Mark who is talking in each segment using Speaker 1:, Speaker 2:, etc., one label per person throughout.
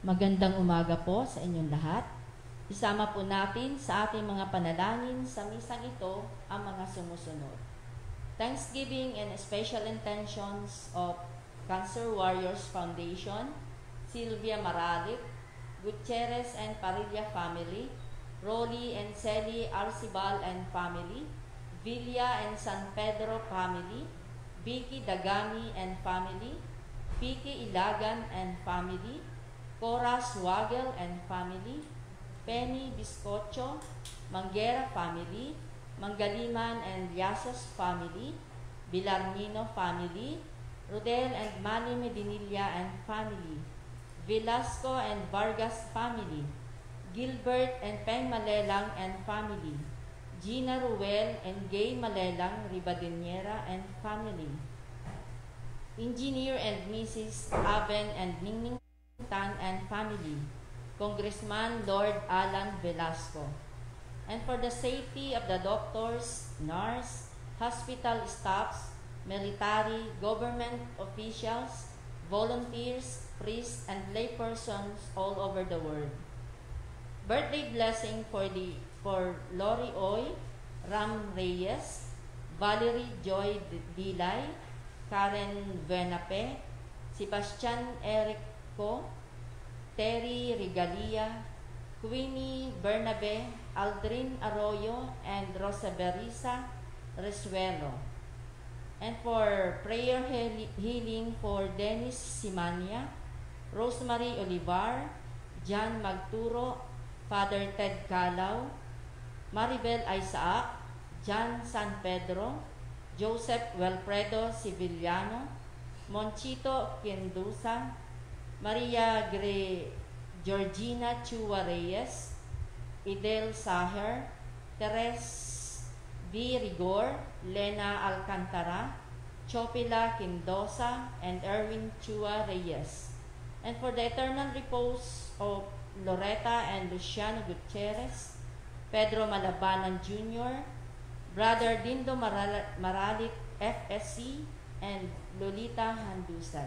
Speaker 1: Magandang umaga po sa inyong lahat. Isama po natin sa ating mga panalangin sa misang ito ang mga sumusunod. Thanksgiving and special intentions of Cancer Warriors Foundation, Sylvia Maralit, Gutierrez and Parilla family, Rolly and Celi Arcibal and family, Villa and San Pedro family, Vicky Dagami and family, Vicky Ilagan and family, Cora Swagel and family, Penny Biscocho, Manguera family, Mangaliman and Yasos family, Bilarnino family, Rodel and Manny Medinilla and family, Velasco and Vargas family, Gilbert and Peng Malelang and family, Gina Ruel and Gay Malelang Ribadeniera and family, Engineer and Mrs. Aben and Ningning Tan and family, Congressman Lord Alan Velasco, and for the safety of the doctors, nurse, hospital staffs, military, government officials, volunteers, priests, and laypersons all over the world. Birthday blessing for Lori Oy, Ram Reyes, Valerie Joy Dilay, Karen Venape, Sebastian Eric Co, Terry Regalia, Queenie Bernabe, Aldrin Arroyo, and Rosa Berisa Resuelo. And for prayer healing for Dennis Simania, Rosemary Olivar, John Magturo, Father Ted Calao, Maribel Isaac, John San Pedro, Joseph Wilfredo Civiliano, Monchito Quindusa, Maria Georgina Chua Reyes, Idel Saher, Teres V. Rigor, Lena Alcantara, Chopila Quindosa, and Erwin Chua Reyes. And for the eternal repose of Loretta and Luciano Gutierrez, Pedro Malabanan Jr., Brother Dindo Maralit FSC, and Lolita Handusay.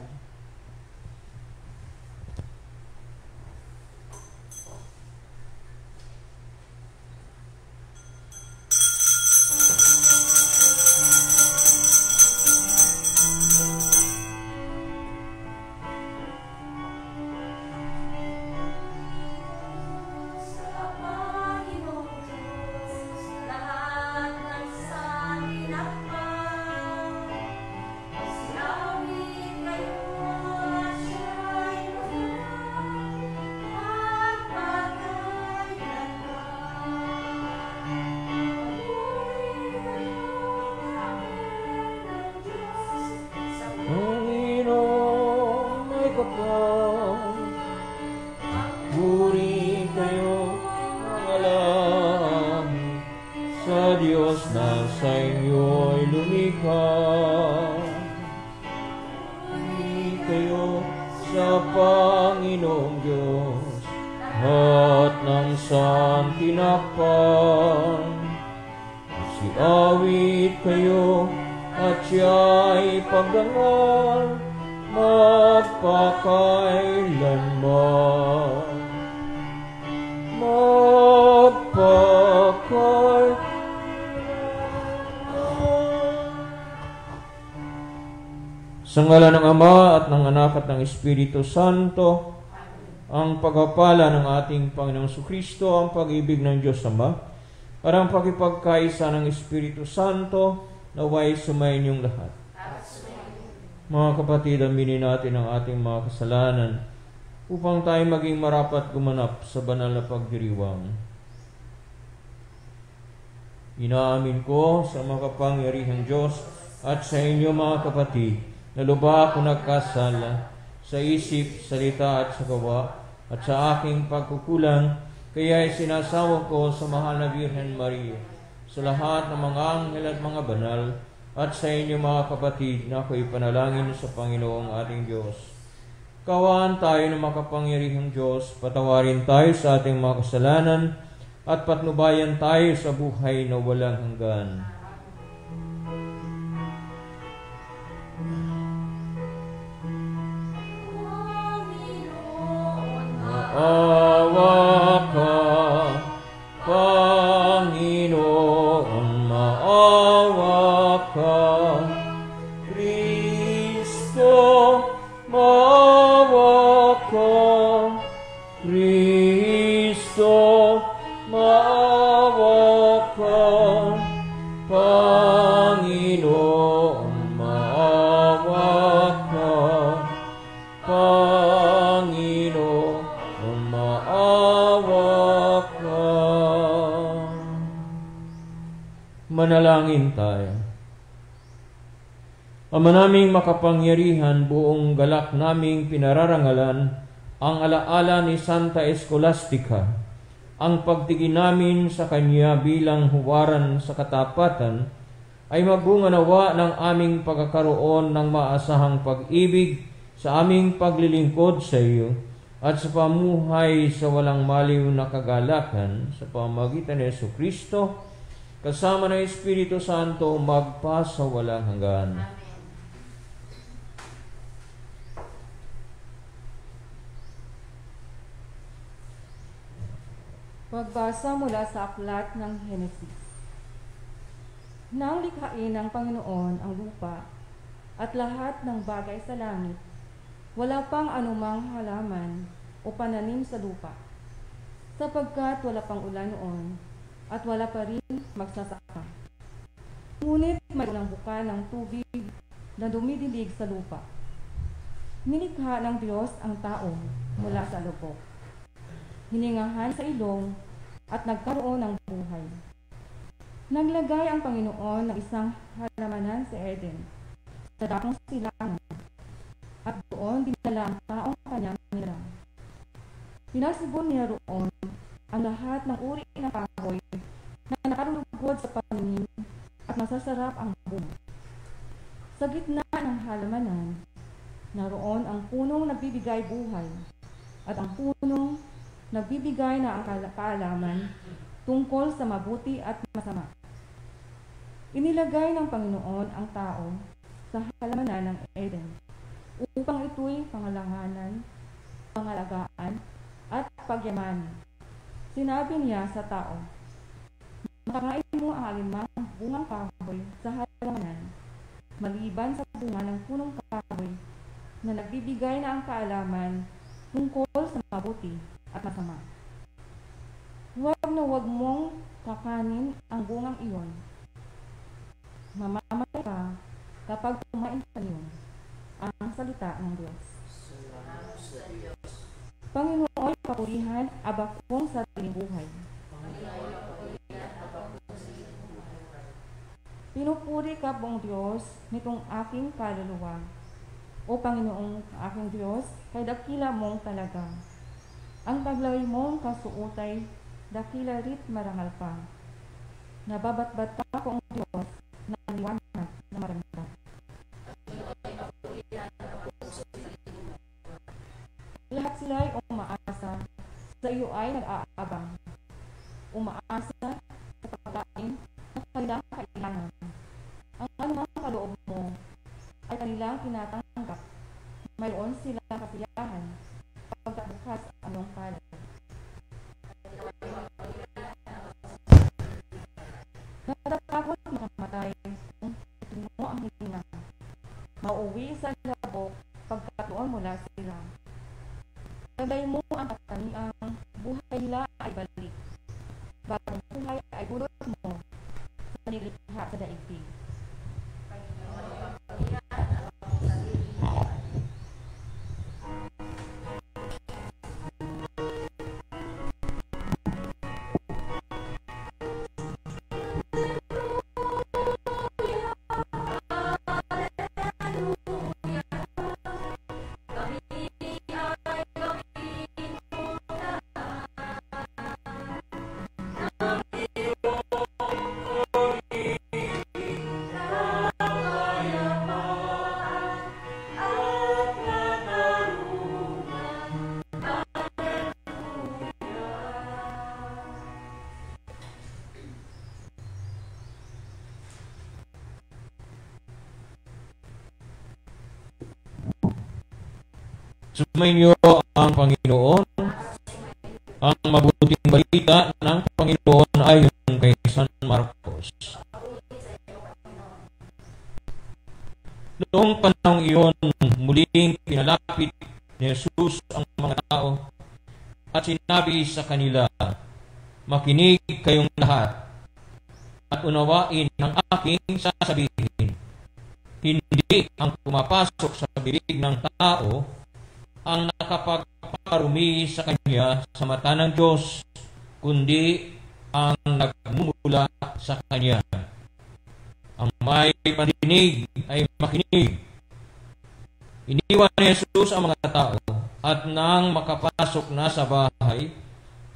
Speaker 2: Sa ngalan ng Ama at ng Anak at ng Espiritu Santo, ang pagpapala ng ating Panginoong Kristo, ang pag-ibig ng Diyos Ama, at ang pakipagkaisa ng Espiritu Santo, naway sumayin lahat. Mga kapatid, aminin natin ang ating mga kasalanan upang tayo maging marapat gumanap sa banal na pagdiriwang. Inaamin ko sa makapangyarihang Diyos at sa inyo mga kapatid, na lubha ako nagkasala sa isip, salita at sa gawa at sa aking pagkukulang, kaya sinasawa ko sa mahal na Birhen Maria, sa lahat ng mga anghel at mga banal, at sa inyo mga kapatid na ako'y panalangin sa Panginoong ating Diyos. Kawaan tayo ng makapangyarihang Diyos, patawarin tayo sa ating mga kasalanan, at patnubayan tayo sa buhay na walang hanggan. Manalangin tayo. Ama naming makapangyarihan, buong galak naming pinararangalan ang alaala ni Santa Escolastica, ang pagtingin namin sa kanya bilang huwaran sa katapatan ay magbunga nawa ng aming pagkakaroon ng maasahang pag-ibig sa aming paglilingkod sa iyo at sa pamuhay sa walang maliw na kagalakan sa pamamagitan ni Jesucristo kasama ng Espiritu Santo magpa sa walang hanggan.
Speaker 3: Pagbasa mula sa aklat ng Henesis. Nang likhain ng Panginoon ang lupa at lahat ng bagay sa langit, wala pang anumang halaman o pananim sa lupa, sapagkat wala pang ulan noon at wala pa rin magsasaka. Ngunit mayroong buka ng tubig na dumidilig sa lupa. Nilikha ng Diyos ang tao mula sa lubok. Hiningahan sa ilong at nagkaroon ng buhay. Naglagay ang Panginoon ng isang halamanan sa Eden, sa dakong silangan, at doon dinala ang taong kanyang nilang. Pinasibon niya roon ang lahat ng uri ng kahoy na nakalulugod sa pananim at masasarap ang bunga. Sa gitna ng halamanan, naroon ang punong nagbibigay buhay at ang punong nagbibigay na ang kaalaman tungkol sa mabuti at masama. Inilagay ng Panginoon ang tao sa halamanan ng Eden upang ito'y pangalahanan, pangalagaan, at pagyamanin. Sinabi niya sa tao, "Makakain mo ang alimang bungang kahoy sa halamanan, maliban sa bunga ng punong kahoy na nagbibigay na ang kaalaman tungkol sa mabuti at masama. Huwag na huwag mong kakanin ang bungang iyon. Mamamatay ka kapag kumain ka niyon." Ang salita ng Diyos. Panginoon, papurihan abakong sariling buhay. Pinupuri ka, buong Diyos, nitong aking kaluluwa. O Panginoong aking Diyos, kay dakila mong talaga. Ang taglay mong kasuotay, dakila rit marangal pa. Nababatbat ka, buong Diyos, na liwanag na maranda. Lahat sila'y umaasa, sa iyo ay nag-aabang. Umaasa sa pagkain ng kanilang kailangan. Ang anumang kaloob mo ay kanilang tinatanggap. Mayroon silang kasiyahan pagkabukas ang iyong palad. Natatakot makamatay kung ituloy mo ang hininga. Mauwi sa labok pagkatuon mula sila. Tagay mo ang kataniang buhay nila ay balik. Bagong buhay ay bulot mo sa nilikha sa daigdig.
Speaker 2: Sumainyo ang Panginoon. Ang mabuting balita ng Panginoon ay yung kay San Marcos. Noong panahong iyon, muling pinalapit ni Jesus ang mga tao at sinabi sa kanila, "Makinig kayong lahat at unawain ang aking sasabihin. Hindi ang pumapasok sa bibig ng tao ang nakapagpaparumi sa kanya sa mata ng Diyos, kundi ang nagmumula sa kanya. Ang may pandinig ay makinig. Iniwan ni Jesus ang mga tao at nang makapasok na sa bahay,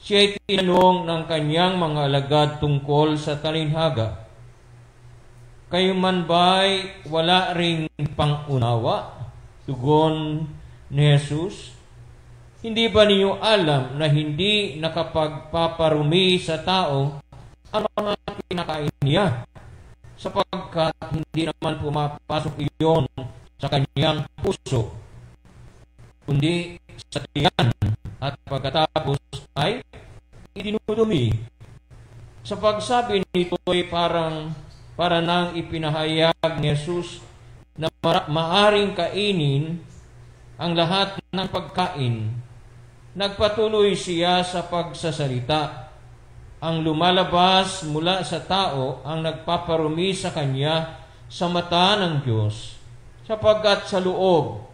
Speaker 2: siya ay tinanong ng kanyang mga alagad tungkol sa talinhaga. Kayo man ba'y wala ring pangunawa? Tugon ni Jesus, hindi ba niyo alam na hindi nakapagpaparumi sa tao ang mga kinakain niya? Sapagkat hindi naman pumapasok iyon sa kanyang puso, kundi sa tiyan, at pagkatapos ay idinudumi. Sa pagsabi nito ay para nang ipinahayag ni Jesus na maaring kainin ang lahat ng pagkain. Nagpatuloy siya sa pagsasalita. Ang lumalabas mula sa tao ang nagpaparumi sa kanya sa mata ng Diyos, sapagkat sa loob,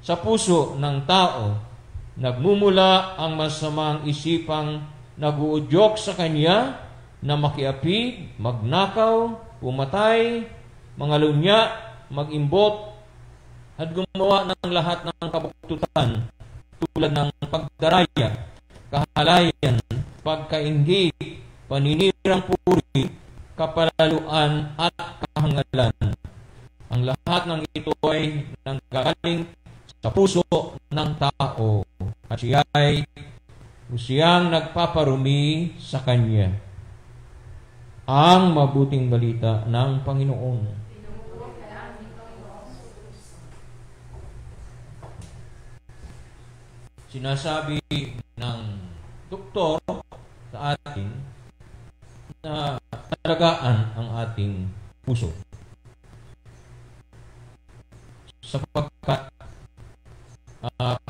Speaker 2: sa puso ng tao, nagmumula ang masamang isipang naguudyok sa kanya na makiapid, magnakaw, pumatay, mangalunya, mag-imbot, at gumawa ng lahat ng kabuktutan tulad ng pagdaraya, kahalayan, pagkainggi, paninirang puri, kapalaluan at kahangalan. Ang lahat ng ito ay nanggagaling sa puso ng tao at siyang nagpaparumi sa kanya. Ang mabuting balita ng Panginoon. Sinasabi ng doktor sa atin na talagaan ang ating puso, sapagkat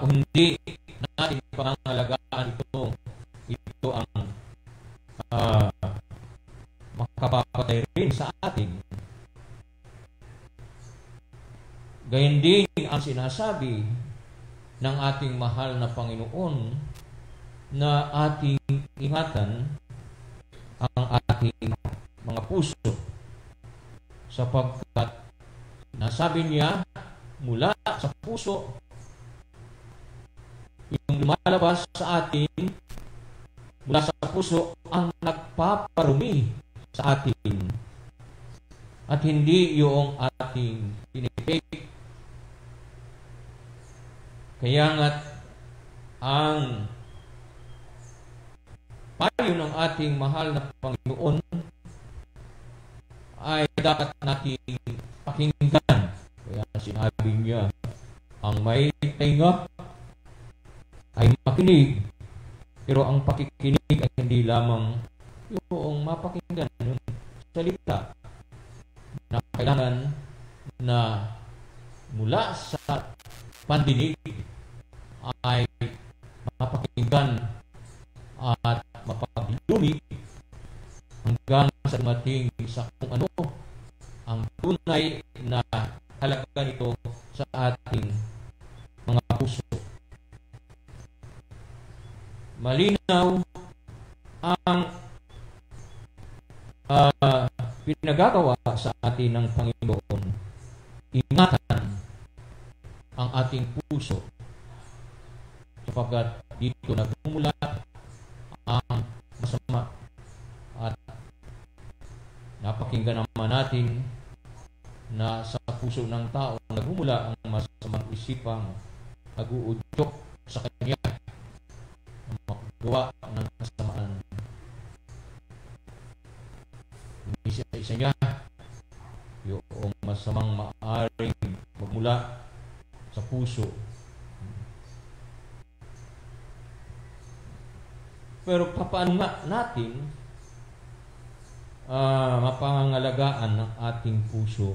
Speaker 2: kung hindi natin pangangalagaan ito ang makapapatay rin sa atin. Gayon din ang sinasabi ng ating mahal na Panginoon na ating ingatan ang ating mga puso, sapagkat nasabi niya mula sa puso yung lumalabas sa atin, mula sa puso ang nagpaparumi sa atin at hindi yung ating pinipig. Kaya nga't ang payo ng ating mahal na Panginoon ay dapat nating pakinggan. Kaya sinabi niya, ang may tenga ay makinig, pero ang pakikinig ay hindi lamang yung mapakinggan yung salita, na kailangan na mula sa pandinig ay mapakinggan at mapaglumi hanggang sa dumating sa kung ano ang tunay na halaga nito sa ating mga puso. Malinaw ang pinagagawa sa atin ng Panginoon. Ingatan ang ating puso, sapagkat dito nagmumula ang masama, at napakinggan naman natin na sa puso ng tao nagmumula ang masamang isipang nag-uudyok sa kanya ang magawa ng kasamaan. Isa niya yung masamang maaring magmula sa puso. Pero paano nga natin mapangangalagaan ng ating puso?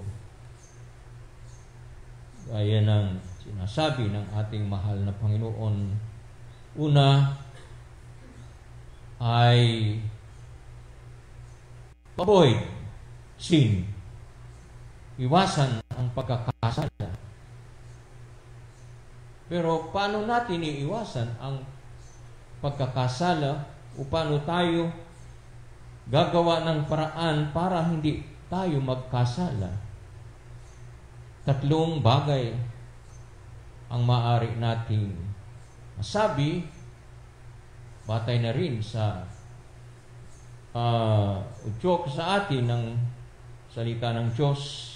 Speaker 2: Gaya ng sinasabi ng ating mahal na Panginoon, una ay avoid sin. Iwasan ang pagkakasala. Pero paano natin iiwasan ang pagkakasala o paano tayo gagawa ng paraan para hindi tayo magkasala. Tatlong bagay ang maaari nating masabi, batay na rin sa udyok sa atin ng salita ng Diyos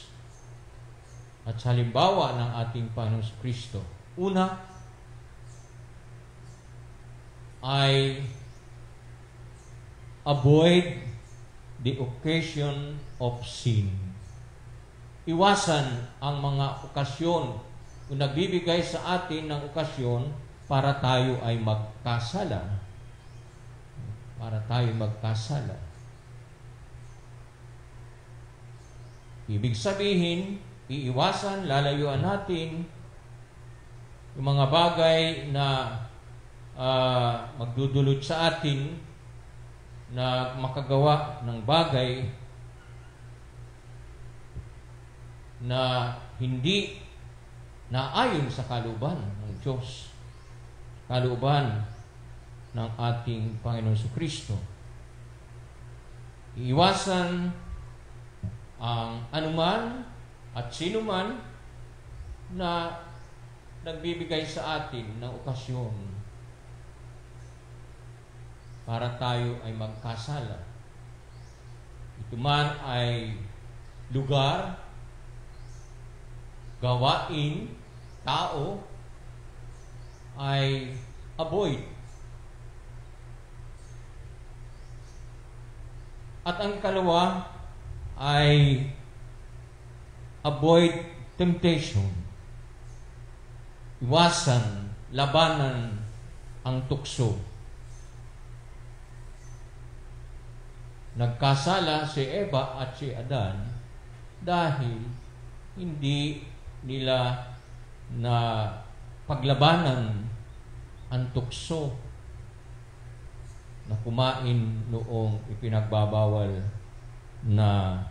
Speaker 2: at sa halimbawa ng ating Panginoong Kristo. Una ay avoid the occasion of sin. Iwasan ang mga okasyon o nagbibigay sa atin ng okasyon para tayo ay magkasala. Para tayo magkasala. Ibig sabihin, iiwasan, lalayuan natin yung mga bagay na magdudulot sa atin na makagawa ng bagay na hindi naayon sa kalooban ng Diyos, kalooban ng ating Panginoon Kristo. Iiwasan ang anuman at sinuman na nagbibigay sa atin ng okasyon para tayo ay magkasala. Ito man ay lugar, gawain, tao, ay avoid. At ang ikalawa ay avoid temptation. Iwasan, labanan ang tukso. Nagkasala si Eva at si Adan dahil hindi nila na paglabanan ang tukso na kumain noong ipinagbabawal na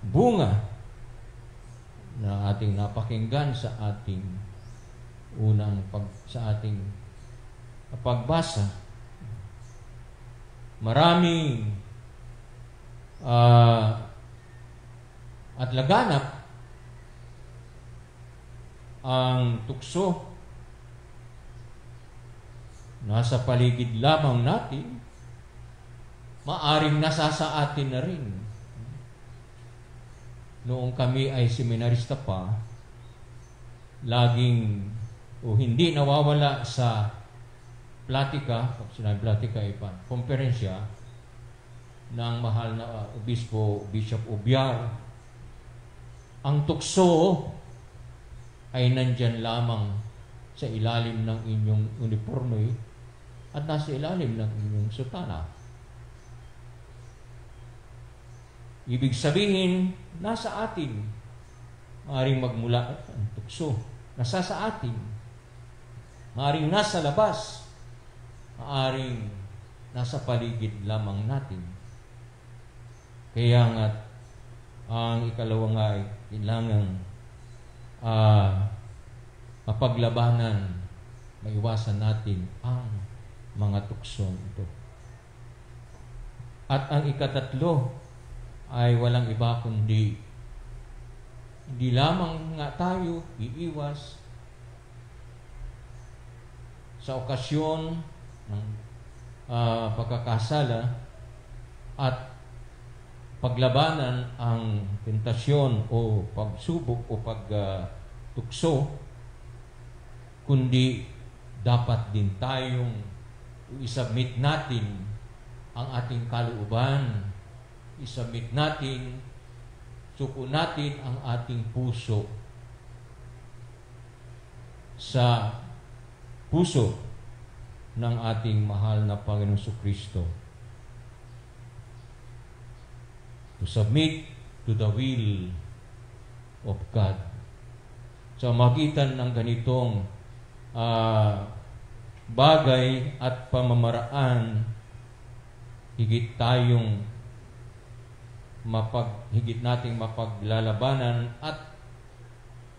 Speaker 2: bunga na ating napakinggan sa ating sa ating pagbasa. Maraming at laganap ang tukso nasa paligid lamang natin, maaring nasa sa atin na rin. Noong kami ay seminarista pa, laging o hindi nawawala sa platika, pag sinabi platika ay konferensya ng mahal na obispo, Bishop Obiar. Ang tukso ay nandyan lamang sa ilalim ng inyong uniforme at nasa ilalim ng inyong sutana. Ibig sabihin, nasa atin. Maaring magmula ang tukso. Nasa sa atin. Maaring nasa labas. Maaring nasa paligid lamang natin. Kaya nga, ang ikalawa nga ay kailangan mapaglabanan, maiwasan natin ang mga tuksong ito. At ang ikatatlo ay walang iba kundi hindi lamang nga tayo iiwas sa okasyon ng pagkakasala at paglabanan ang tentasyon o pagsubok o pagtukso, kundi dapat din tayong isubmit natin ang ating kalooban, isubmit natin, suko natin ang ating puso sa puso ng ating mahal na Panginoong Kristo. To submit to the will of God. Sa magitan ng ganitong bagay at pamamaraan, higit nating mapaglalabanan at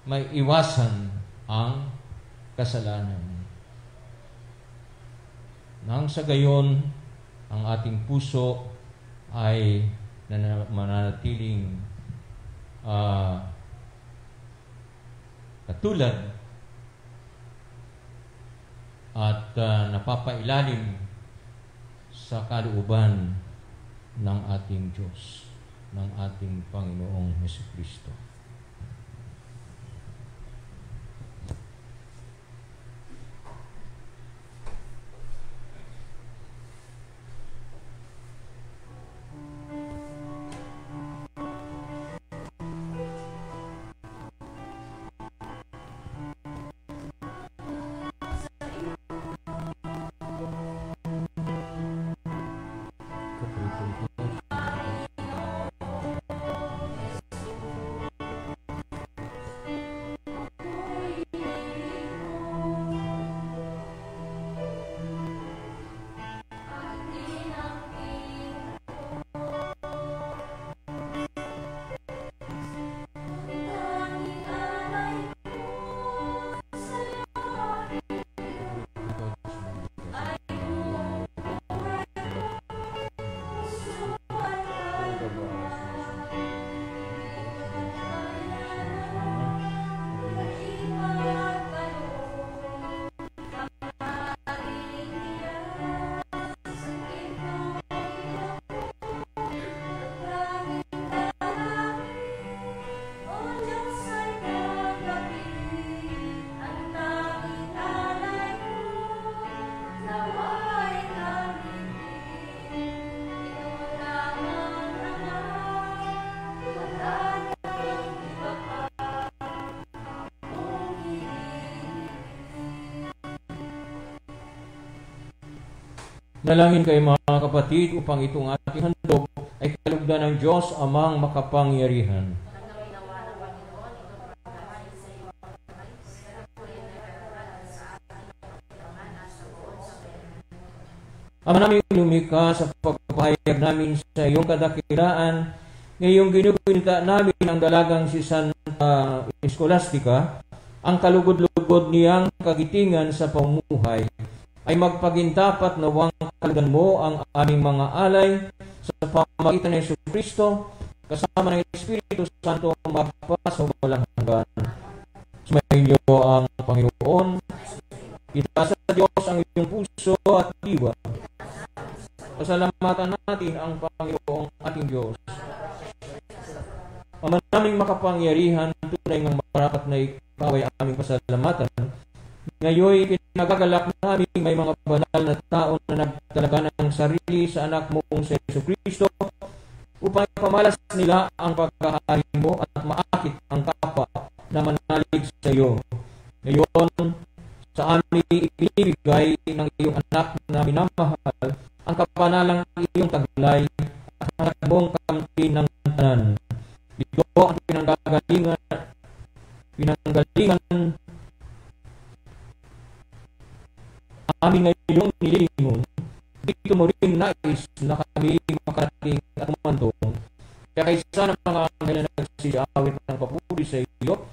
Speaker 2: may iwasan ang kasalanan. Nang sa gayon, ang ating puso ay na mananatiling katulad at napapailalim sa kalooban ng ating Diyos, ng ating Panginoong Jesucristo. Dalangin kayo mga kapatid upang itong ating handog ay kalugdan ng Diyos Amang makapangyarihan. Ama namin lumikha, sa pagpapahayag namin sa iyong kadakilaan, ngayong ginugunita namin ang dalagang si Santa Scholastica, ang kalugod-lugod niyang kagitingan sa pamumuhay, ay magpagintapat na wang kalugdan mo ang aming mga alay sa pamamagitan ng Jesucristo, kasama ng Espiritu Santo magpa sa walang hanggan. Sumayin niyo ang Panginoon, itaas sa Diyos ang iyong puso at diwa. Pasalamatan natin ang Panginoong ating Diyos. Ama naming makapangyarihan, tunay ng marapat na ikaw ay aming pasalamatan. Ngayon, pinagagalak namin may mga banal na tao na nagtalaga ng sarili sa anak mong sa Jesucristo upang pamalas nila ang pagkahari mo at maakit ang kapwa na manalig sa iyo. Ngayon, sa amin ibigay ng iyong anak na minamahal ang kapanalang iyong taglay at hangat mong kamti ng tanan. Dito ang pinanggagalingan amin ngayong nililingon. Dito mo rin nais na kami makarating at umantong. Kaya kaysa ng mga anghel na nagsisiyawit ng papuri sa iyo,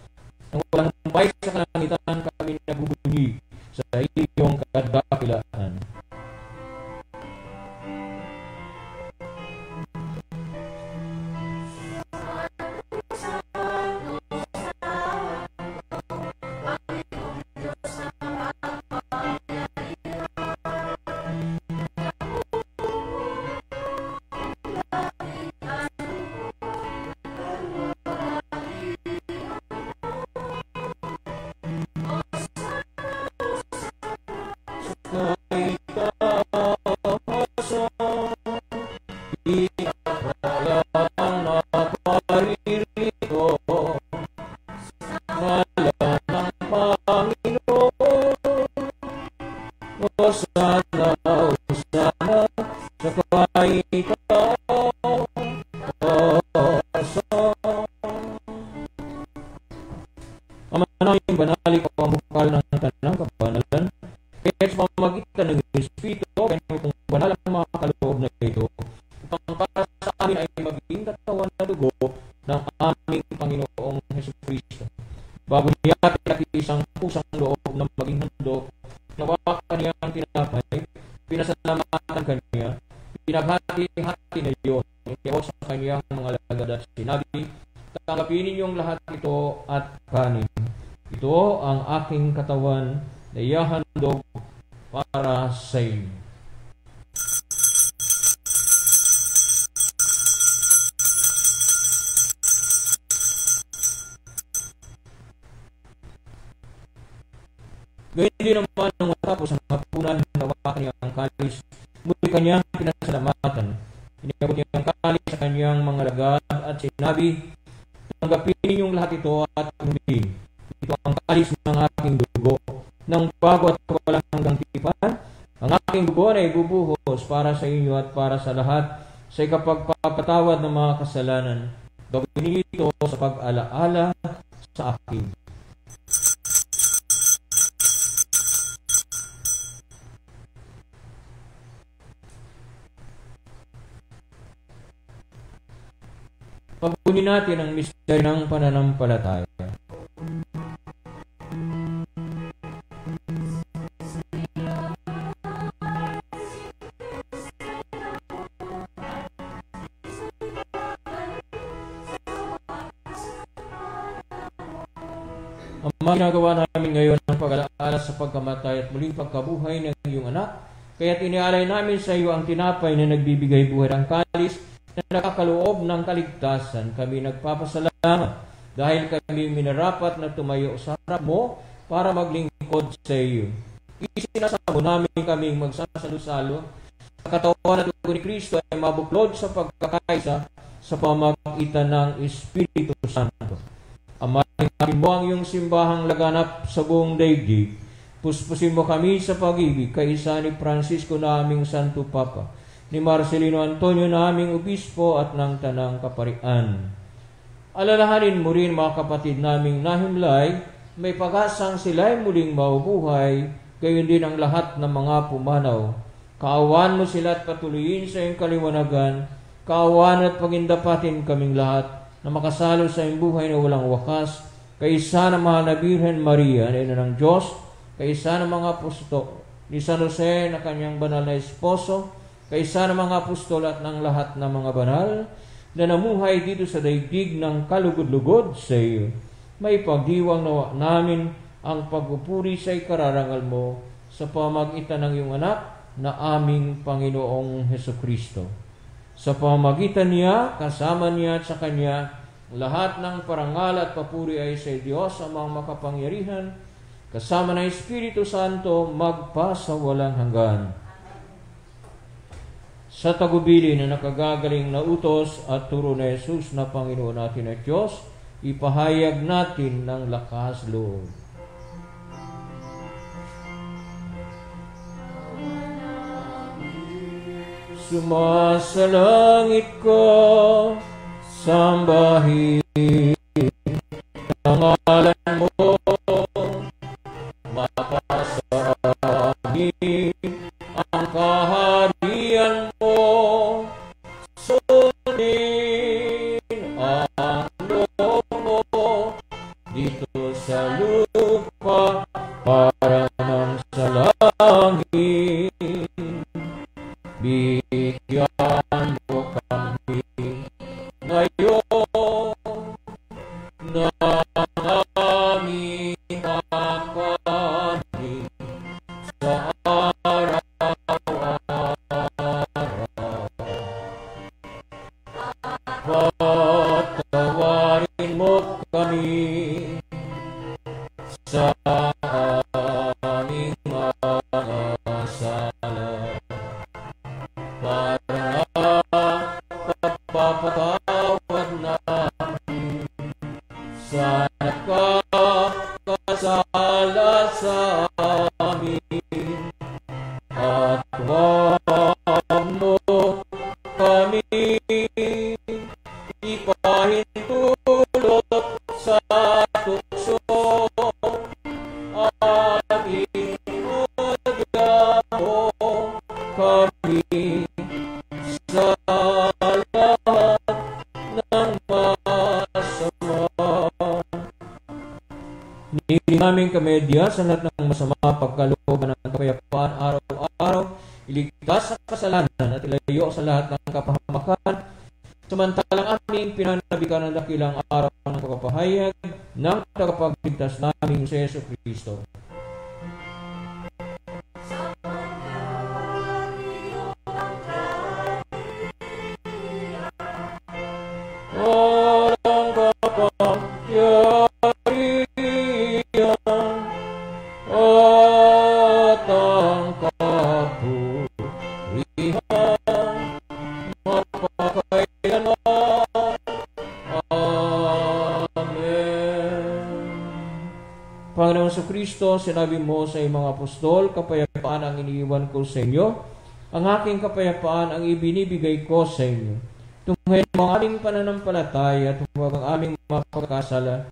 Speaker 2: nang walang humpay sa kalangitan kami nagbubunyi sa iyong kadakilaan. Banali ko ang bukal ng tanang kabanalan, kaya sa pamamagitan ng Espiritu, kaya itong banal ang mga kaloob na ito, upang para sa amin ay maging katawan na dugo ng aming Panginoong Jesucristo. Bago niya pinakisang pusang loob na maging handog, nawa kaniyang tinapay, pinasalamatan kaniya, pinaghati-hati na iyon, itiyaw sa kanya kanyang mga lagad at sinabi, tanggapin ninyong lahat ito at kanin. Ito ang aking katawan na ihahandog para sa inyo. Gayun din naman nung matapos ang hapunan, hinawakan niya ang kalis. Muli kanyang pinasalamatan. Inabot niya ang kalis sa kanyang mga lagad at sinabi, tanggapin ninyong lahat ito at inumin. Ito ang kalis ng aking dugo, ng bago at walang hanggang tipan. Ang aking dugo na ibubuhos para sa inyo at para sa lahat sa ikapagpapatawad ng mga kasalanan. Gawin niyo ito sa pag-alaala sa akin. Pagpunin natin ang misteryo ng pananampalataya. Ang mga ginagawa namin ngayon ang pag-alaala sa pagkamatay at muling pagkabuhay ng iyong anak, kaya't inialay namin sa iyo ang tinapay na nagbibigay buhay, ang kalis na nakakaloob ng kaligtasan. Kami nagpapasalamat dahil kami minarapat na tumayo sa harap mo para maglingkod sa iyo. Isinasamo namin kaming magsasalo-salo sa katawan at dugo ni Kristo ay mabuklod sa pagkakaisa sa pamamagitan ng Espiritu Santo. Amahin mo ang iyong simbahang laganap sa buong daigdig. Puspusin mo kami sa pag-ibig kaisa ni Francisco na aming Santo Papa, ni Marcelino Antonio na aming obispo at ng Tanang Kaparian. Alalahanin mo rin mga kapatid naming nahimlay, may pag-asang sila'y muling mabubuhay, gayon din ang lahat ng mga pumanaw. Kaawaan mo sila at patuloyin sa iyong kaliwanagan, kaawaan at pagindapatin kaming lahat na makasalo sa iyong buhay na walang wakas, kaisa ng mahal na Birhen Maria, na ina ng Diyos, kaisa ng mga apostol, ni San Jose na kanyang banal na esposo, kaisa ng mga apostol at ng lahat ng mga banal na namuhay dito sa daigdig ng kalugod-lugod sa iyo. May pagdiwang nawa namin ang pagpupuri sa ikararangal mo sa pamagitan ng iyong anak na aming Panginoong Hesukristo. Sa pamagitan niya, kasama niya at sa kanya, lahat ng parangal at papuri ay sa Diyos ang mga makapangyarihan, kasama ng Espiritu Santo, magpasawalang hanggan. Sa tagubili na nakagagaling na utos at turo na Jesus na Panginoon natin at Diyos, ipahayag natin ng lakas loob. Sumasalangit ko, sambahin ang ngalan mo, mapasa amin ang kaharian mo, sundin ang loob mo dito sa lupa para ng sa langit. Bigyan mo kami ngayon na aming kakanin sa araw-araw. Patawarin mo kami sa aming mga sala, para pagpapatawad namin sa nakakasala sa amin, at huwag mo kami ipahintulot sa tukso, at inudya mo kami sa lahat ng masama. Hinihiling namin kamedya sa lahat ng masama, pagkalooban ng kapayapaan araw-araw, iligtas sa kasalanan at ilayo sa lahat ng kapahamakan, samantalang pinanabikan ng dakilang araw ng pagpapahayag ng tagapagligtas naming si Yesu Kristo. Walang kapangyarihan at ang kapurihan magpakailanman. Amen. Panginoon sa Kristo, sinabi mo sa iyong mga apostol, kapayapaan ang iniiwan ko sa inyo, ang aking kapayapaan ang ibinibigay ko sa inyo. Tunghayin mo ang aming pananampalataya at huwag ang aming mga pagkakasala.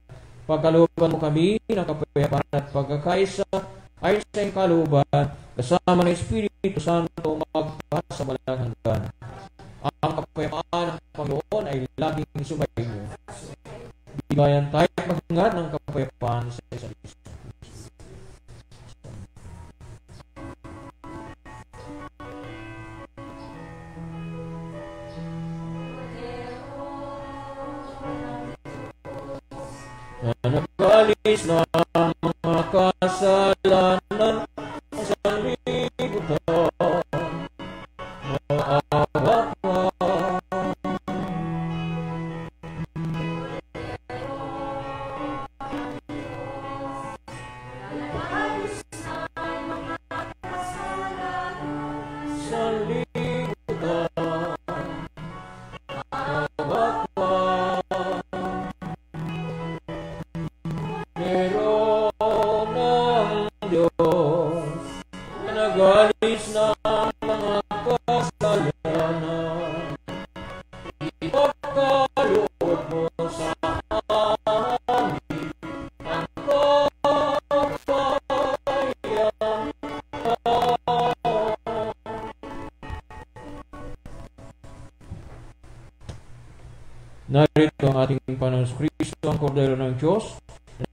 Speaker 2: Pagkalooban mo kami ng kapayapaan at pagkakaisa ayon sa iyong kalooban, kasama ng Espiritu Santo magpasamalang hanggan. Ang kapayapaan ng Panginoon ay laging sumainyo. Bigayan tayo maghangad ng kapayapaan sa isa't isa. Nagalis na mga kasalanan sa libutan, maawa ka. Sa libutan, maawa ka. Meron ng Diyos na nagalis na mga kasalanan. Ipagkaloob mo sa amin ang kapayapaan. Narito ang ating Panginoon Kristo, ang Kordero ng Diyos,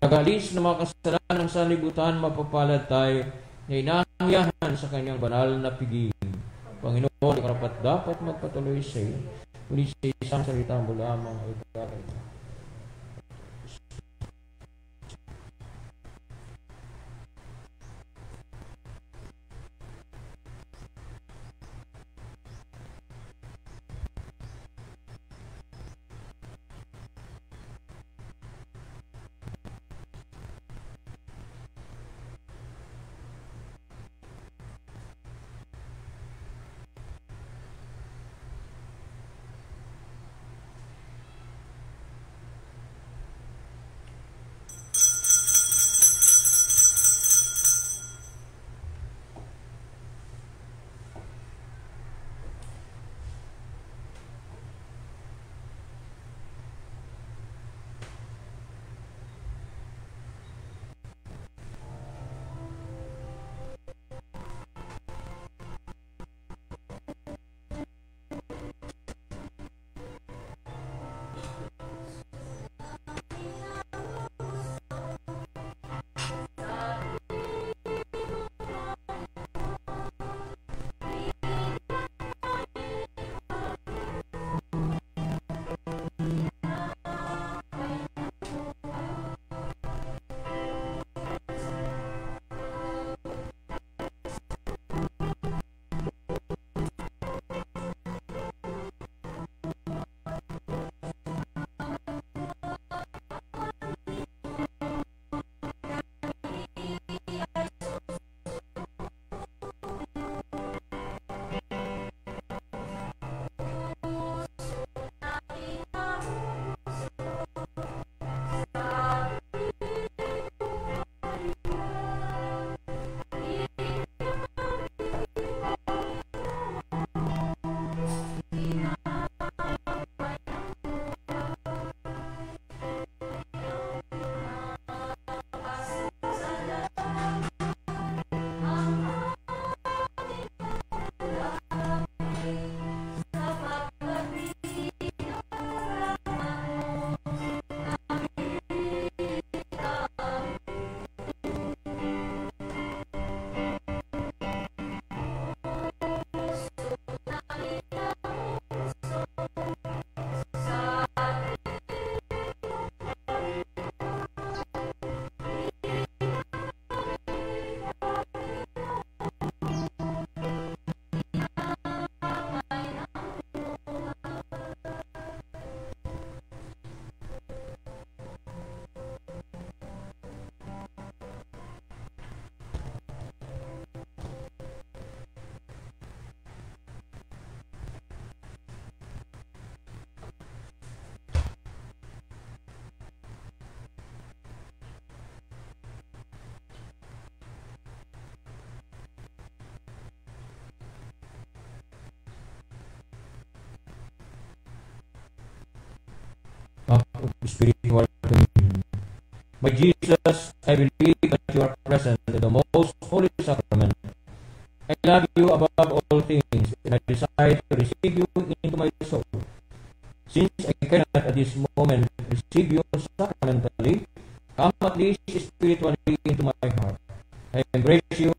Speaker 2: nagalis ng mga kasalanan ng sanlibutan. Mapapalad tayo na inaangyahan sa kanyang banal na piging. Panginoon, di karapat dapat magpatuloy sa iyo, kundi sa isang salita mo lamang ay gagawin. of spiritual communion. My Jesus, I believe that you are present in the most holy sacrament. I love you above all things, and I desire to receive you into my soul. Since I cannot at this moment receive you sacramentally, come at least spiritually into my heart. I embrace you